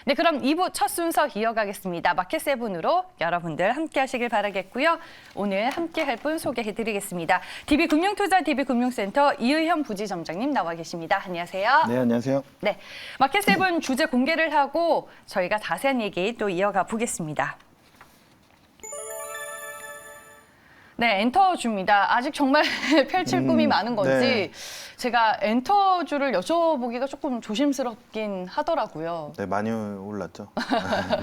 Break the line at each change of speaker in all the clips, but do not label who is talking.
네, 그럼 2부 첫 순서 이어가겠습니다. 마켓세븐으로 여러분들 함께 하시길 바라겠고요. 오늘 함께 할 분 소개해드리겠습니다. DB금융투자 DB금융센터 이의현 부지점장님 나와 계십니다. 안녕하세요.
네, 안녕하세요.
네, 마켓세븐 주제 공개를 하고 저희가 자세한 얘기 또 이어가 보겠습니다. 네, 엔터주입니다. 아직 정말 펼칠 꿈이 많은 건지
네.
제가 엔터주를 여쭤보기가 조금 조심스럽긴 하더라고요.
네, 많이 올랐죠.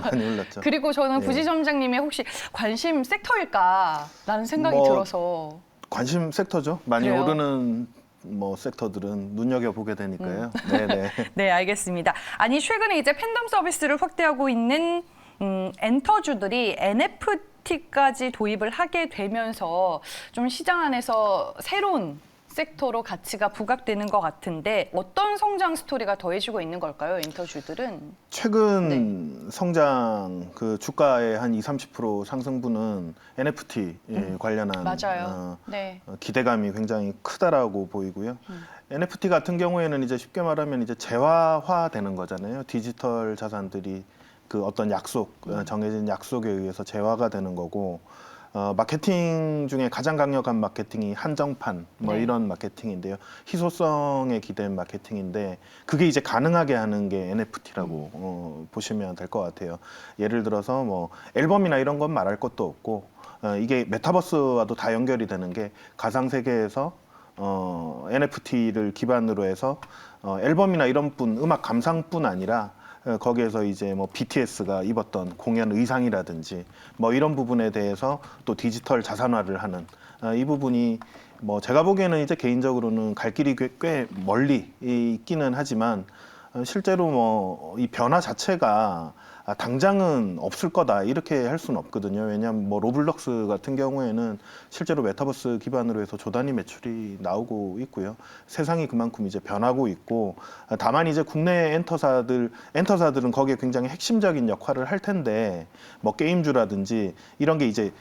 많이 올랐죠.
그리고 저는
네.
부지점장님의 혹시 관심 섹터일까라는 생각이
뭐,
들어서.
관심 섹터죠. 많이
그래요?
오르는 뭐 섹터들은 눈여겨보게 되니까요. 네, 네.
네, 알겠습니다. 아니, 최근에 이제 팬덤 서비스를 확대하고 있는 엔터주들이 NFT까지 도입을 하게 되면서 좀 시장 안에서 새로운 섹터로 가치가 부각되는 것 같은데 어떤 성장 스토리가 더해지고 있는 걸까요, 엔터주들은?
최근 성장 그 주가의 한 20-30% 상승분은 NFT 관련한
맞아요. 네.
기대감이 굉장히 크다라고 보이고요. NFT 같은 경우에는 이제 쉽게 말하면 이제 재화화되는 거잖아요. 디지털 자산들이 그 어떤 약속, 정해진 약속에 의해서 재화가 되는 거고, 마케팅 중에 가장 강력한 마케팅이 한정판, 뭐
네.
이런 마케팅인데요. 희소성에 기댄 마케팅인데, 그게 이제 가능하게 하는 게 NFT라고 보시면 될 것 같아요. 예를 들어서 뭐 앨범이나 이런 건 말할 것도 없고, 이게 메타버스와도 다 연결이 되는 게 가상 세계에서 NFT를 기반으로 해서 앨범이나 이런 음악 감상뿐 아니라 거기에서 이제 뭐 BTS가 입었던 공연 의상이라든지 뭐 이런 부분에 대해서 또 디지털 자산화를 하는 이 부분이 뭐 제가 보기에는 이제 개인적으로는 갈 길이 꽤 멀리 있기는 하지만 실제로 뭐 이 변화 자체가 당장은 없을 거다 이렇게 할 수는 없거든요. 왜냐하면 뭐 로블록스 같은 경우에는 실제로 메타버스 기반으로 해서 조 단위 매출이 나오고 있고요. 세상이 그만큼 이제 변하고 있고, 다만 이제 국내 엔터사들은 거기에 굉장히 핵심적인 역할을 할 텐데 뭐 게임주라든지 이런 게 이제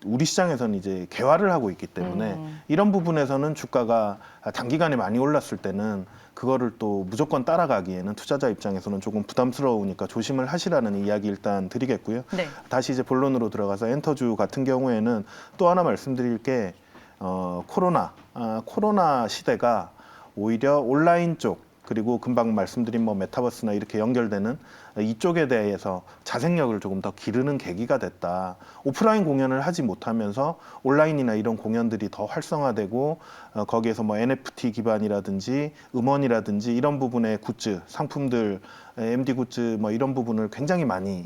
우리 시장에서는 이제 개화를 하고 있기 때문에 이런 부분에서는 주가가 단기간에 많이 올랐을 때는 그거를 또 무조건 따라가기에는 투자자 입장에서는 조금 부담스러우니까 조심을 하시라는 이야기 일단 드리겠고요.
네.
다시 이제 본론으로 들어가서 엔터주 같은 경우에는 또 하나 말씀드릴 게 코로나 시대가 오히려 온라인 쪽 그리고 금방 말씀드린 뭐 메타버스나 이렇게 연결되는 이쪽에 대해서 자생력을 조금 더 기르는 계기가 됐다. 오프라인 공연을 하지 못하면서 온라인이나 이런 공연들이 더 활성화되고 거기에서 뭐 NFT 기반이라든지 음원이라든지 이런 부분의 굿즈, 상품들, MD 굿즈 뭐 이런 부분을 굉장히 많이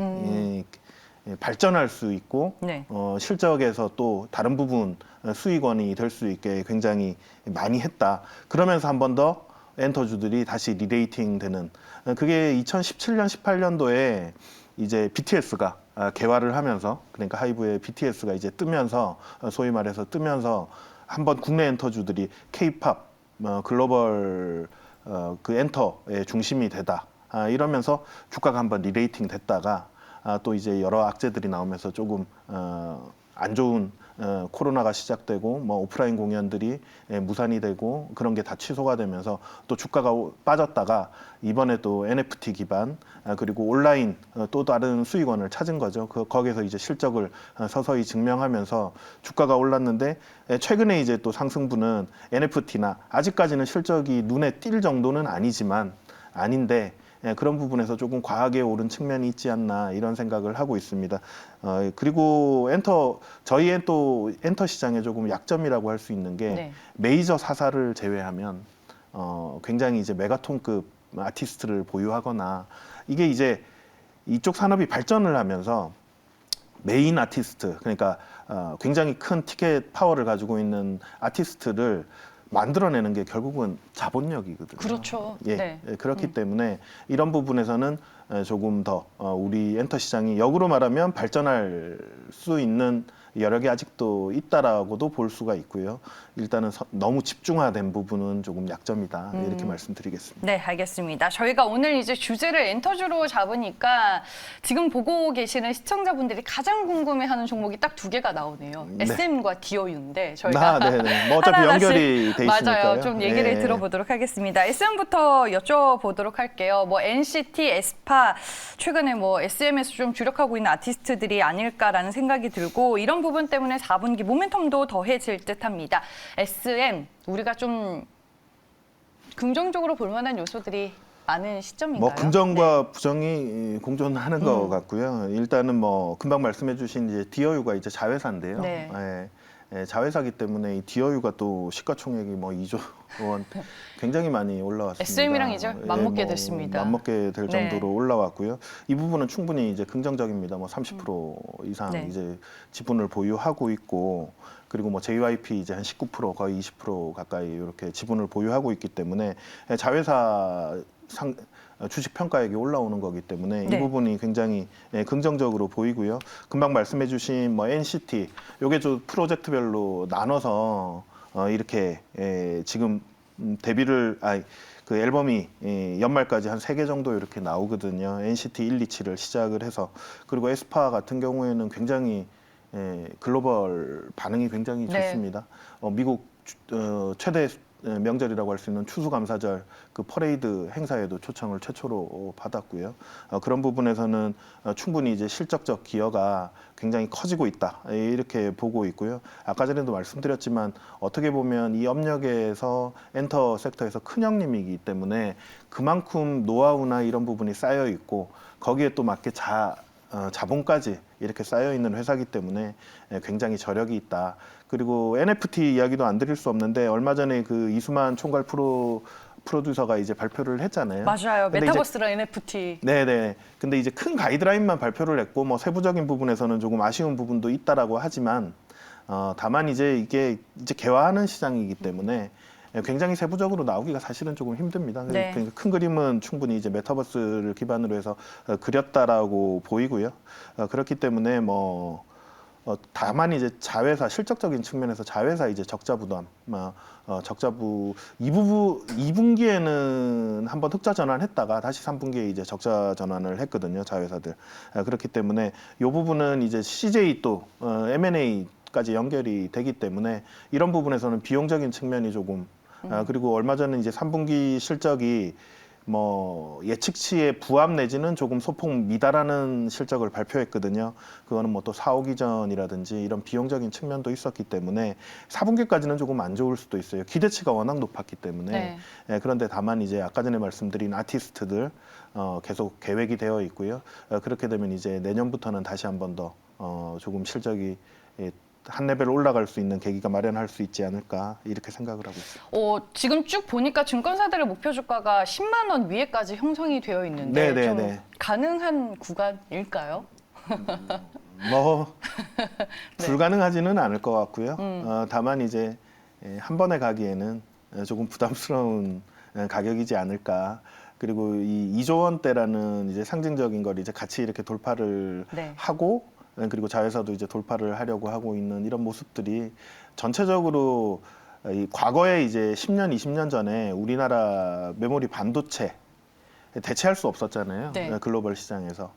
발전할 수 있고
네.
실적에서 또 다른 부분 수익원이 될 수 있게 굉장히 많이 했다. 그러면서 한 번 더 엔터주들이 다시 리레이팅 되는 그게 2017년, 18년도에 이제 BTS가 개화를 하면서 그러니까 하이브의 BTS가 이제 뜨면서 소위 말해서 뜨면서 한번 국내 엔터주들이 K-팝 글로벌 그 엔터의 중심이 되다 이러면서 주가가 한번 리레이팅 됐다가 또 이제 여러 악재들이 나오면서 조금 안 좋은 코로나가 시작되고 뭐 오프라인 공연들이 무산이 되고 그런 게 다 취소가 되면서 또 주가가 빠졌다가 이번에 또 NFT 기반 그리고 온라인 또 다른 수익원을 찾은 거죠. 거기에서 이제 실적을 서서히 증명하면서 주가가 올랐는데 최근에 이제 또 상승분은 NFT나 아직까지는 실적이 눈에 띌 정도는 아닌데 그런 부분에서 조금 과하게 오른 측면이 있지 않나 이런 생각을 하고 있습니다. 그리고 저희의 또 엔터 시장의 조금 약점이라고 할 수 있는 게
네.
메이저 사사를 제외하면 굉장히 이제 메가톤급 아티스트를 보유하거나 이게 이제 이쪽 산업이 발전을 하면서 메인 아티스트 그러니까 굉장히 큰 티켓 파워를 가지고 있는 아티스트를 만들어내는 게 결국은 자본력이거든요.
그렇죠.
예,
네.
그렇기 때문에 이런 부분에서는 조금 더 우리 엔터 시장이 역으로 말하면 발전할 수 있는 여력이 아직도 있다라고도 볼 수가 있고요. 일단은 너무 집중화된 부분은 조금 약점이다 이렇게 말씀드리겠습니다.
네, 알겠습니다. 저희가 오늘 이제 주제를 엔터주로 잡으니까 지금 보고 계시는 시청자분들이 가장 궁금해하는 종목이 딱 두 개가 나오네요.
네.
SM과 DOU인데 저희가
네네. 뭐 어차피
하나하나씩
연결이 돼 있으니까요.
맞아요. 좀 얘기를
예.
들어보도록 하겠습니다. SM부터 여쭤보도록 할게요. 뭐 NCT, 에스파 최근에 뭐 SM에서 좀 주력하고 있는 아티스트들이 아닐까라는 생각이 들고 이런 부분 때문에 4분기 모멘텀도 더해질 듯합니다. SM 우리가 좀 긍정적으로 볼 만한 요소들이 많은 시점인가요?
뭐 긍정과 부정이 공존하는 것 같고요. 일단은 뭐 금방 말씀해주신 이제 디어유가 이제 자회사인데요.
네.
자회사기 때문에 이 디어유가 또 시가총액이 뭐 2조 원 굉장히 많이 올라왔습니다.
SM이랑 이제 맞먹게 됐습니다.
맞먹게 될
네.
정도로 올라왔고요. 이 부분은 충분히 이제 긍정적입니다. 뭐 30% 이상
네.
이제 지분을 보유하고 있고. 그리고 뭐 JYP 이제 한 19% 거의 20% 가까이 이렇게 지분을 보유하고 있기 때문에 자회사 주식 평가액이 올라오는 거기 때문에
네.
이 부분이 굉장히 긍정적으로 보이고요. 금방 말씀해주신 뭐 NCT 요게 좀 프로젝트별로 나눠서 이렇게 지금 데뷔를 그 앨범이 연말까지 한 3개 정도 이렇게 나오거든요. NCT 127을 시작을 해서 그리고 에스파 같은 경우에는 굉장히 글로벌 반응이 굉장히
네.
좋습니다. 미국 최대 명절이라고 할 수 있는 추수감사절 그 퍼레이드 행사에도 초청을 최초로 받았고요. 그런 부분에서는 충분히 이제 실적적 기여가 굉장히 커지고 있다 이렇게 보고 있고요. 아까 전에도 말씀드렸지만 어떻게 보면 이 업력에서 엔터 섹터에서 큰 형님이기 때문에 그만큼 노하우나 이런 부분이 쌓여 있고 거기에 또 맞게 자본까지 이렇게 쌓여 있는 회사이기 때문에 굉장히 저력이 있다. 그리고 NFT 이야기도 안 드릴 수 없는데 얼마 전에 그 이수만 총괄 프로듀서가 이제 발표를 했잖아요.
맞아요.
근데
메타버스랑 NFT.
네네. 근데 이제 큰 가이드라인만 발표를 했고 뭐 세부적인 부분에서는 조금 아쉬운 부분도 있다라고 하지만 다만 이제 이게 이제 개화하는 시장이기 때문에 굉장히 세부적으로 나오기가 사실은 조금 힘듭니다.
네.
그러니까 큰 그림은 충분히 이제 메타버스를 기반으로 해서 그렸다라고 보이고요. 그렇기 때문에 뭐 다만 이제 자회사 실적적인 측면에서 자회사 이제 적자 부담, 적자부 2분기에는 한번 흑자 전환했다가 다시 3분기에 이제 적자 전환을 했거든요. 자회사들. 그렇기 때문에 이 부분은 이제 CJ 또 M&A까지 연결이 되기 때문에 이런 부분에서는 비용적인 측면이 조금 그리고 얼마 전에 이제 3분기 실적이 뭐 예측치에 부합 내지는 조금 소폭 미달하는 실적을 발표했거든요. 그거는 뭐 또 사오기 전이라든지 이런 비용적인 측면도 있었기 때문에 4분기까지는 조금 안 좋을 수도 있어요. 기대치가 워낙 높았기 때문에.
네.
그런데 다만 이제 아까 전에 말씀드린 아티스트들 계속 계획이 되어 있고요. 그렇게 되면 이제 내년부터는 다시 한 번 더 조금 실적이 한 레벨 올라갈 수 있는 계기가 마련할 수 있지 않을까 이렇게 생각을 하고 있습니다.
지금 쭉 보니까 증권사들의 목표 주가가 10만 원 위에까지 형성이 되어 있는데 좀 가능한 구간일까요?
뭐 불가능하지는 않을 것 같고요. 다만 이제 한 번에 가기에는 조금 부담스러운 가격이지 않을까. 그리고 이 2조 원대라는 이제 상징적인 걸 이제 같이 이렇게 돌파를
네.
하고 그리고 자회사도 이제 돌파를 하려고 하고 있는 이런 모습들이 전체적으로 이 과거에 이제 10년, 20년 전에 우리나라 메모리 반도체 대체할 수 없었잖아요.
네.
글로벌 시장에서.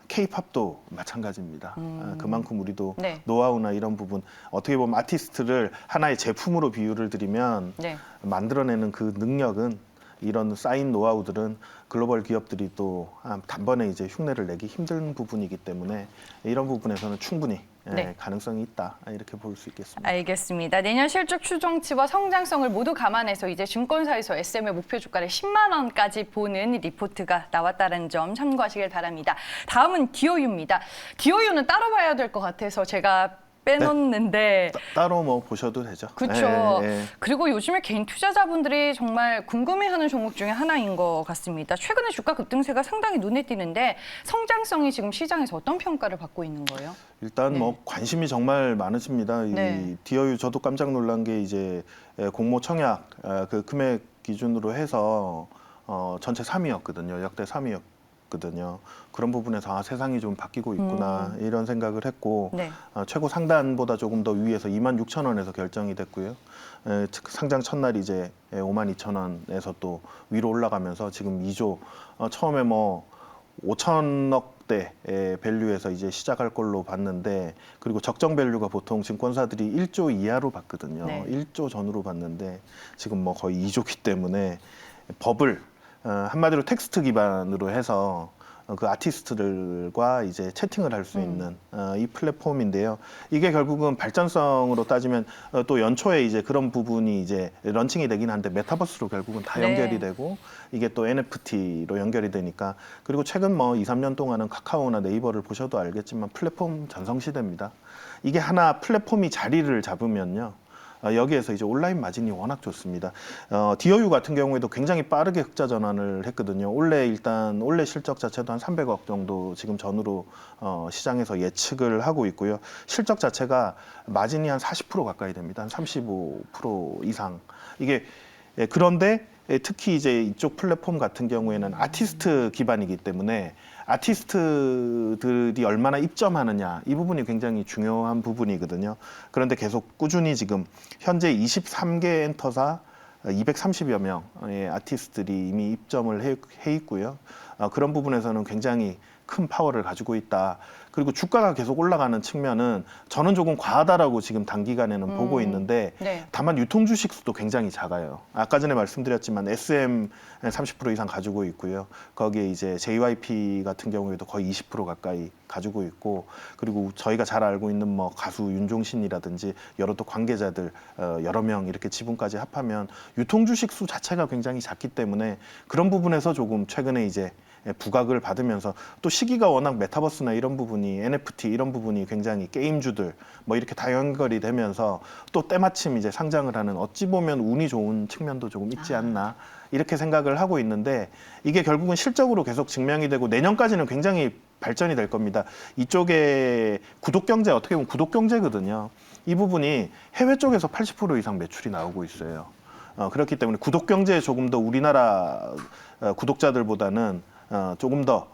K-팝도 마찬가지입니다. 그만큼 우리도
네.
노하우나 이런 부분 어떻게 보면 아티스트를 하나의 제품으로 비유를 드리면
네.
만들어내는 그 능력은 이런 쌓인 노하우들은 글로벌 기업들이 또 단번에 이제 흉내를 내기 힘든 부분이기 때문에 이런 부분에서는 충분히
네.
가능성이 있다 이렇게 볼 수 있겠습니다.
알겠습니다. 내년 실적 추정치와 성장성을 모두 감안해서 이제 증권사에서 SM의 목표 주가를 10만 원까지 보는 리포트가 나왔다는 점 참고하시길 바랍니다. 다음은 디오유입니다. 디오유는 따로 봐야 될 것 같아서 제가 빼놓는데
따로 뭐 보셔도 되죠.
그렇죠. 그리고 요즘에 개인 투자자분들이 정말 궁금해하는 종목 중에 하나인 것 같습니다. 최근에 주가 급등세가 상당히 눈에 띄는데 성장성이 지금 시장에서 어떤 평가를 받고 있는 거예요?
일단 뭐 관심이 정말 많으십니다.
네.
이 디어유 저도 깜짝 놀란 게 이제 공모 청약 그 금액 기준으로 해서 전체 3위였거든요. 역대 3위였. 있었거든요. 그런 부분에서 세상이 좀 바뀌고 있구나 이런 생각을 했고
네.
최고 상단보다 조금 더 위에서 26,000원에서 결정이 됐고요. 상장 첫날 이제 52,000원에서 또 위로 올라가면서 지금 2조 처음에 뭐 5천억대의 밸류에서 이제 시작할 걸로 봤는데 그리고 적정 밸류가 보통 증권사들이 1조 이하로 봤거든요.
네.
1조 전후로 봤는데 지금 뭐 거의 2조기 때문에 법을 한마디로 텍스트 기반으로 해서 그 아티스트들과 이제 채팅을 할 수 있는 이 플랫폼인데요. 이게 결국은 발전성으로 따지면 또 연초에 이제 그런 부분이 이제 런칭이 되긴 한데 메타버스로 결국은 다
네.
연결이 되고 이게 또 NFT로 연결이 되니까 그리고 최근 뭐 2, 3년 동안은 카카오나 네이버를 보셔도 알겠지만 플랫폼 전성시대입니다. 이게 하나 플랫폼이 자리를 잡으면요. 여기에서 이제 온라인 마진이 워낙 좋습니다. DOU 같은 경우에도 굉장히 빠르게 흑자 전환을 했거든요. 올해 실적 자체도 한 300억 정도 지금 전후로 시장에서 예측을 하고 있고요. 실적 자체가 마진이 한 40% 가까이 됩니다. 한 35% 이상. 이게 그런데 특히 이제 이쪽 플랫폼 같은 경우에는 아티스트 기반이기 때문에 아티스트들이 얼마나 입점하느냐 이 부분이 굉장히 중요한 부분이거든요. 그런데 계속 꾸준히 지금 현재 23개 엔터사 230여 명의 아티스트들이 이미 입점을 해 있고요. 그런 부분에서는 굉장히 큰 파워를 가지고 있다. 그리고 주가가 계속 올라가는 측면은 저는 조금 과하다라고 지금 단기간에는 보고 있는데
네.
다만 유통 주식 수도 굉장히 작아요. 아까 전에 말씀드렸지만 SM 30% 이상 가지고 있고요. 거기에 이제 JYP 같은 경우에도 거의 20% 가까이 가지고 있고 그리고 저희가 잘 알고 있는 뭐 가수 윤종신이라든지 여러 또 관계자들 여러 명 이렇게 지분까지 합하면 유통 주식 수 자체가 굉장히 작기 때문에 그런 부분에서 조금 최근에 이제 부각을 받으면서 또 시기가 워낙 메타버스나 이런 부분이 NFT 이런 부분이 굉장히 게임주들 뭐 이렇게 다 연결이 되면서 또 때마침 이제 상장을 하는 어찌 보면 운이 좋은 측면도 조금 있지 않나 이렇게 생각을 하고 있는데 이게 결국은 실적으로 계속 증명이 되고 내년까지는 굉장히 발전이 될 겁니다. 이쪽에 구독 경제 어떻게 보면 구독 경제거든요. 이 부분이 해외 쪽에서 80% 이상 매출이 나오고 있어요. 그렇기 때문에 구독 경제에 조금 더 우리나라 구독자들보다는 조금 더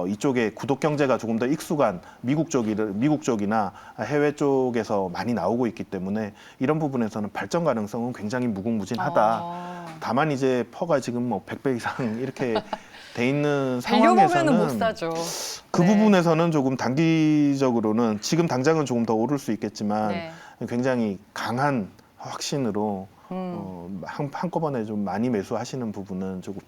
이쪽에 구독 경제가 조금 더 익숙한 미국 쪽이나 해외 쪽에서 많이 나오고 있기 때문에 이런 부분에서는 발전 가능성은 굉장히 무궁무진하다. 다만 이제 퍼가 지금 뭐 100배 이상 이렇게 돼 있는
빌려보면은
상황에서는
못 사죠.
그
네.
부분에서는 조금 단기적으로는 지금 당장은 조금 더 오를 수 있겠지만
네.
굉장히 강한 확신으로 한꺼번에 좀 많이 매수하시는 부분은 조금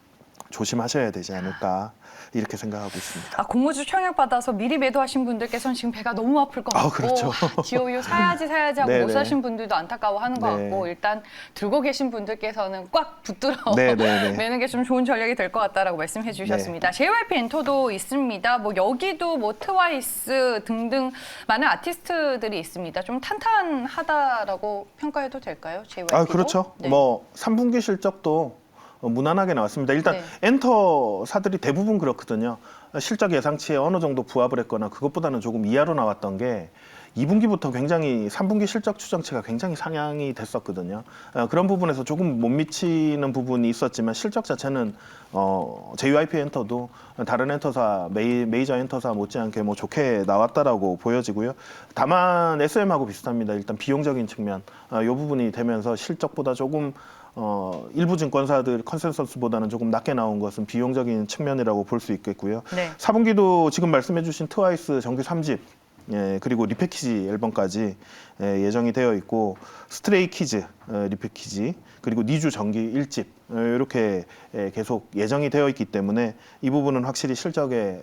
조심하셔야 되지 않을까 이렇게 생각하고 있습니다.
공모주 청약받아서 미리 매도하신 분들께서는 지금 배가 너무 아플 것 같고
그렇죠.
DOU 사야지 하고
네네.
못 사신 분들도 안타까워하는 것
네.
같고 일단 들고 계신 분들께서는 꽉 붙들어
네네네.
매는 게 좀 좋은 전략이 될 것 같다라고 말씀해 주셨습니다. JYP 엔터도 있습니다. 뭐 여기도 뭐 트와이스 등등 많은 아티스트들이 있습니다. 좀 탄탄하다라고 평가해도 될까요? JYP도?
그렇죠.
네.
뭐 3분기 실적도 무난하게 나왔습니다. 일단
네.
엔터사들이 대부분 그렇거든요. 실적 예상치에 어느 정도 부합을 했거나 그것보다는 조금 이하로 나왔던 게 2분기부터 굉장히 3분기 실적 추정치가 굉장히 상향이 됐었거든요. 그런 부분에서 조금 못 미치는 부분이 있었지만 실적 자체는 JYP 엔터도 다른 엔터사 메이저 엔터사 못지않게 뭐 좋게 나왔다라고 보여지고요. 다만 SM하고 비슷합니다. 일단 비용적인 측면 이 부분이 되면서 실적보다 조금 일부 증권사들 컨센서스보다는 조금 낮게 나온 것은 비용적인 측면이라고 볼 수 있겠고요.
네.
4분기도 지금 말씀해주신 트와이스 정규 3집 그리고 리패키지 앨범까지 예정이 되어 있고 스트레이키즈 리패키지 그리고 니주 정기 1집 이렇게 계속 예정이 되어 있기 때문에 이 부분은 확실히 실적에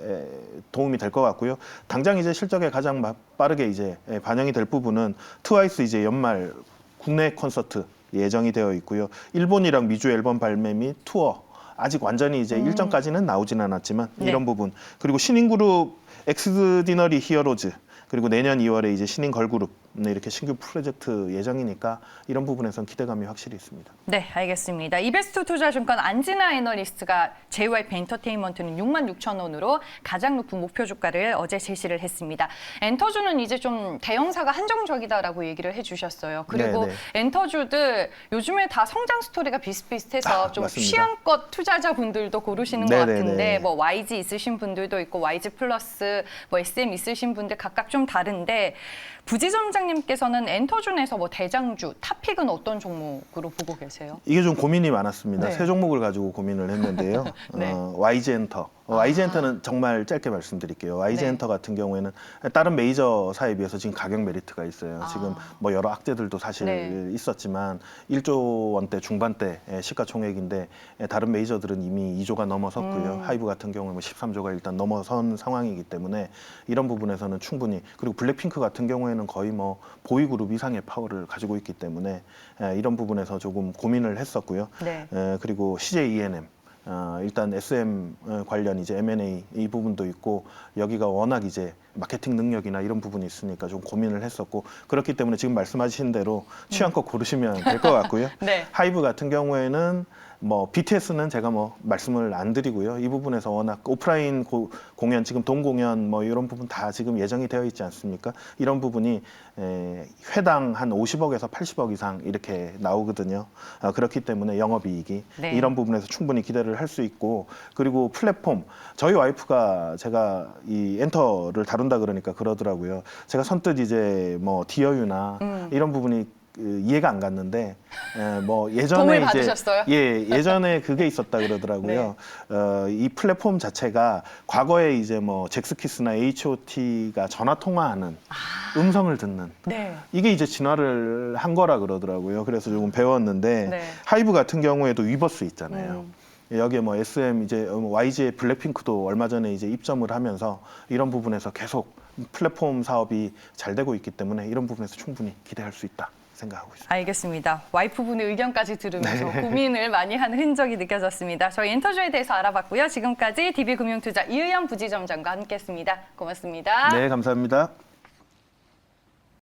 도움이 될 것 같고요. 당장 이제 실적에 가장 빠르게 이제 반영이 될 부분은 트와이스 이제 연말 국내 콘서트 예정이 되어 있고요. 일본이랑 미주 앨범 발매 및 투어 아직 완전히 이제 일정까지는 나오진 않았지만
네.
이런 부분 그리고 신인 그룹 엑스디너리 히어로즈 그리고 내년 2월에 이제 신인 걸그룹 이렇게 신규 프로젝트 예정이니까 이런 부분에선 기대감이 확실히 있습니다.
네, 알겠습니다. 이베스트 투자증권 안진아 애널리스트가 JYP 엔터테인먼트는 66,000원으로 가장 높은 목표 주가를 어제 제시를 했습니다. 엔터주는 이제 좀 대형사가 한정적이다라고 얘기를 해주셨어요. 그리고
네, 네.
엔터주들 요즘에 다 성장 스토리가 비슷비슷해서 좀
맞습니다.
취향껏 투자자분들도 고르시는
네,
것
네,
같은데
네.
뭐 YG 있으신 분들도 있고 YG 플러스, 뭐 SM 있으신 분들 각각 좀 다른데 부지점장님께서는 엔터준에서 뭐 대장주, 탑픽은 어떤 종목으로 보고 계세요?
이게 좀 고민이 많았습니다.
네.
세 종목을 가지고 고민을 했는데요.
네.
YG엔터. YG엔터는 정말 짧게 말씀드릴게요. YG엔터 같은 경우에는 다른 메이저사에 비해서 지금 가격 메리트가 있어요. 지금 뭐 여러 악재들도 사실
네.
있었지만 1조 원대 중반대 시가총액인데 다른 메이저들은 이미 2조가 넘어섰고요. 하이브 같은 경우는 뭐 13조가 일단 넘어선 상황이기 때문에 이런 부분에서는 충분히, 그리고 블랙핑크 같은 경우에는 거의 뭐 보이그룹 이상의 파워를 가지고 있기 때문에 이런 부분에서 조금 고민을 했었고요.
네.
그리고 CJ ENM. 일단 SM 관련 이제 M&A 이 부분도 있고 여기가 워낙 이제 마케팅 능력이나 이런 부분이 있으니까 좀 고민을 했었고, 그렇기 때문에 지금 말씀하신 대로 취향껏 고르시면 될 것 같고요.
네.
하이브 같은 경우에는 뭐 BTS는 제가 뭐 말씀을 안 드리고요. 이 부분에서 워낙 오프라인 공연, 지금 동 공연 뭐 이런 부분 다 지금 예정이 되어 있지 않습니까? 이런 부분이 회당 한 50억에서 80억 이상 이렇게 나오거든요. 그렇기 때문에 영업이익이
네.
이런 부분에서 충분히 기대를 할 수 있고, 그리고 플랫폼, 저희 와이프가 제가 이 엔터를 다룬다 그러니까 그러더라고요. 제가 선뜻 이제 뭐 디어유나 이런 부분이 이해가 안 갔는데 뭐 예전에
도움을
이제
받으셨어요?
예전에 그게 있었다 그러더라고요. 이 플랫폼 자체가 과거에 이제 뭐 잭스키스나 H.O.T가 전화 통화하는 음성을 듣는
네.
이게 이제 진화를 한 거라 그러더라고요. 그래서 조금 배웠는데
네.
하이브 같은 경우에도 위버스 있잖아요. 여기에 뭐 SM 이제 YG의 블랙핑크도 얼마 전에 이제 입점을 하면서 이런 부분에서 계속 플랫폼 사업이 잘 되고 있기 때문에 이런 부분에서 충분히 기대할 수 있다 생각하고 있습니다.
알겠습니다. 와이프분의 의견까지 들으면서
네.
고민을 많이 하는 흔적이 느껴졌습니다. 저희 엔터주에 대해서 알아봤고요. 지금까지 DB금융투자 이의연 부지점장과 함께했습니다. 고맙습니다.
네, 감사합니다.